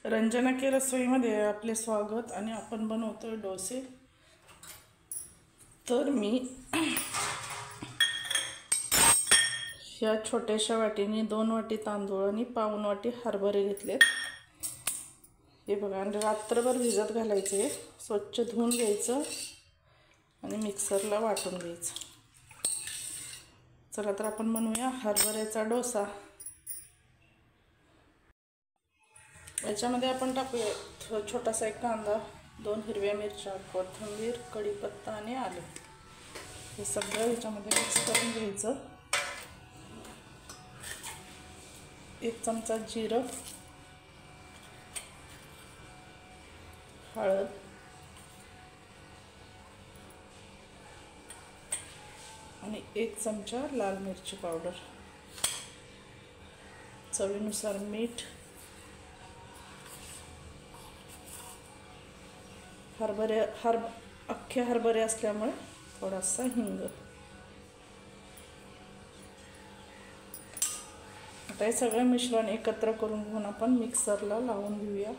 रंजना की रसोईमध्ये आपले स्वागत आणि आपण बनवतोय डोसे। तर मी या छोट्याशा वाटीने 2 वाटी तांदूळ आणि पाऊण वाटी हरभरे घेतलेत। हे बघा, आणि रात्रभर भिजत घालायचे, स्वच्छ धुवून घ्यायचं आणि मिक्सरला वाटून घ्यायचं। चला तर आपण बनवूया हरभऱ्याचा डोसा। याच्यामध्ये आपण टाकूया छोटासा एक कांदा, 2 हिरव्या मिरच्या, कोथिंबीर, कढीपत्ता आणि आलं। हे सगळं याच्यामध्ये मिक्स करून घ्यायचं। 1 चमचा जिरं, हळद, आणि 1 चमचा लाल मिरची पावडर, चवीनुसार मीठ, अख्खे हरभरे असल्यामुळे थोडासा हिंग। आता हे सगळं मिश्रण एकत्र करून घेऊन आपण मिक्सरला लावून घेऊया।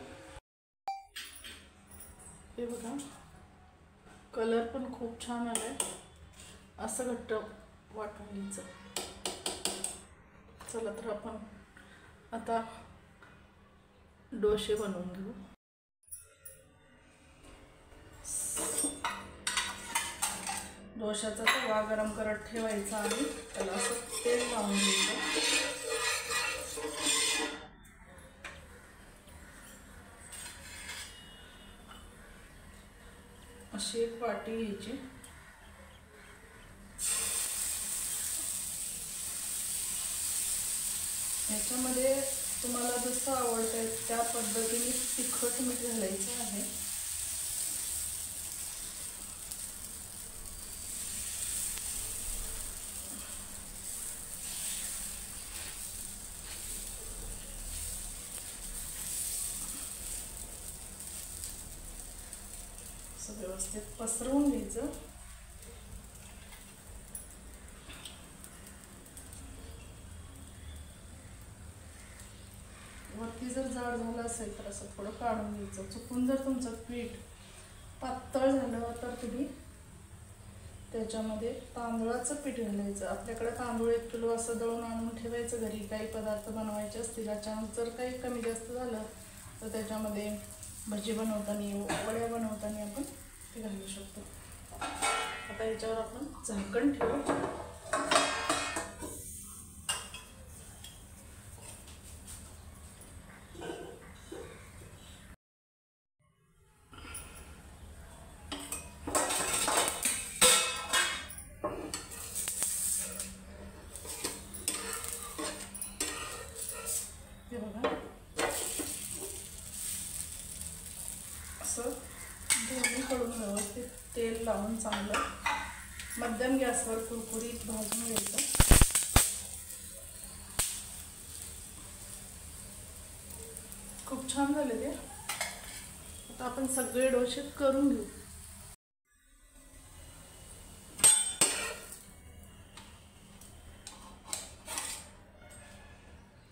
हे बघा, कलर पण खूप छान आलाय। असं घट्ट वाटून घ्यायचं। चला तर आपण आता डोसे बनवून घेऊ। डोशाचा तवा गरम करत ठेवायचा आणि त्याला असं तेल लावून घ्यायचं। अशी एक वाटी घ्यायची, याच्यामध्ये तुम्हाला जसं आवडतंय त्या पद्धतीने तिखट मीठ घालायचं आहे। व्यवस्थित पसरवून घ्यायचं। वरती जर जाड झालं असेल तर असं थोडं काढून घ्यायचं। चुकून जर तुमचं पीठ पातळ झालं तर तुम्ही त्याच्यामध्ये तांदळाचं पीठ घालायचं। आपल्याकडे तांदूळ 1 किलो असं दळून आणून ठेवायचं घरी, काही पदार्थ बनवायचे असतील। अचानक जर काही कमी जास्त झालं तर त्याच्यामध्ये भजी बनवताना, वड्या बनवताना आपण ते घालू शकतो। आता याच्यावर आपण झाकण ठेवू। हे बघा, असं दोन्हीकडून व्यवस्थित तेल लावून चांगलं मध्यम गॅसवर कुरकुरीत भाजून घ्यायचं। खूप छान झाले ते। आता आपण सगळे डोसे करून घेऊ।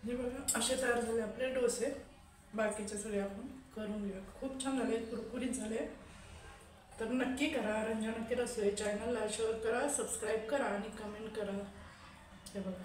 हे बघा, असे तयार झाले आपले डोसे। बाकीचे सगळे आपण करून घेऊया। खूप छान झाले, कुरकुरीत झाले। तर नक्की करा। रंजना की रसोई चॅनलला शेअर करा, सबस्क्राईब करा आणि कमेंट करा। हे बघा,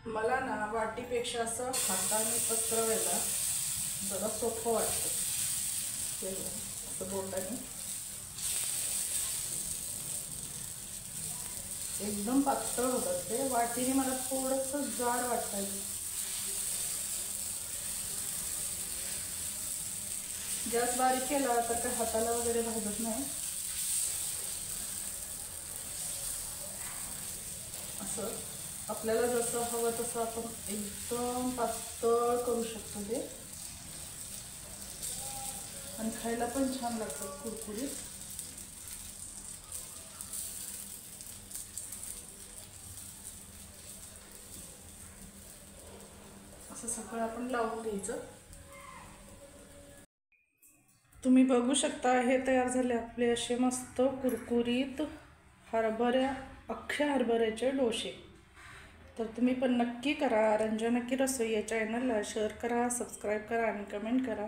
मला ना वाटीपेक्षा असं हाताने पसरवायला जरा सोपं वाटतं। हे बघा, असं बोटाने एकदम पातळ होतात ते। वाटीने मला थोडंसं जाड वाटतं। गॅस बारीक केला तर काय हाताला वगैरे भाजत नाही। असं आपल्याला जसं हवं तसं आपण एकदम पातळ करू शकतो ते। आणि खायला पण छान लागतात कुरकुरीत. असं सगळं आपण लावून घ्यायचं. तुम्ही बघू शकता हे तयार झाले आपले असे मस्त कुरकुरीत अख्ख्या हरभऱ्याचे डोसे. तर तुम्ही पण नक्की करा. रंजना की रसोई या चॅनलला शेअर करा, सबस्क्राईब करा आणि कमेंट करा.